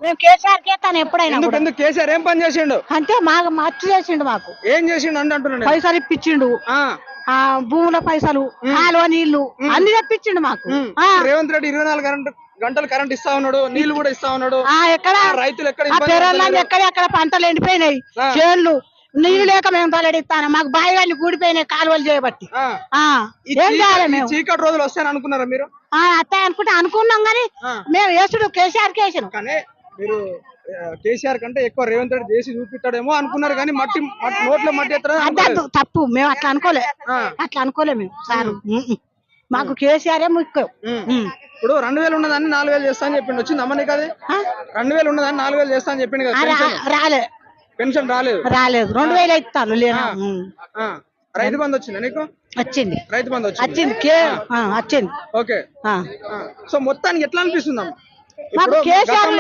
మేము కేసీఆర్ కేస్తాను ఎప్పుడైనా ఎందుకు కూడా. ఎందుకు కేసీఆర్ ఏం పని చేసిండు? అంటే మాకు మచ్చు చేసిండు, మాకు ఏం చేసిండు అంటే అంటున్నాను నేను. పైసలు ఇప్పించిండు, ఆ, భూముల పైసలు, కాలువ నీళ్లు అన్ని తెప్పించిండు మాకు. రేవంత్ రెడ్డి 24 గంటలు కరెంట్ ఇస్తా ఉన్నాడు, నీళ్లు కూడా ఇస్తా ఉన్నాడు. ఎక్కడ రైతులు ఎక్కడ ఎక్కడ పంటలు ఎండిపోయినాయి, చేన్లు నీళ్లు లేక మేము తలడిస్తాను. మాకు బాయిలు కూడిపోయినాయి కాలువలు చేయబట్టి. ఏం చేయాలి మేము? చీకటి రోజులు వస్తాయని అనుకున్నారా మీరు? అత్తాయి అనుకున్నాం గానీ మేము వేసుడు కేసీఆర్ కేసాను. కానీ మీరు కేసీఆర్ కంటే ఎక్కువ రేవంత్ రెడ్డి చేసి చూపిస్తాడేమో అనుకున్నారు, కానీ మట్టి నోట్లో మట్టి ఎత్తడం తప్పు. మేము అట్లా అనుకోలే, మేము సార్. మాకు కేసీఆర్ ముఖ్యం. ఇప్పుడు 2000 ఉన్నదాన్ని 4000 చేస్తా అని చెప్పిండు. వచ్చింది అమ్మ నీకు? అది 2000 ఉన్నదాన్ని 4000 చేస్తా అని చెప్పిండు కదా. రాలే, పెన్షన్ రాలేదు. 2000 ఇస్తాను. రైతు బంధు వచ్చిందా నీకు? వచ్చింది, రైతు బంధు వచ్చింది. ఓకే. సో మొత్తానికి ఎట్లా అనిపిస్తుందమ్మా మాకు కేసీఆర్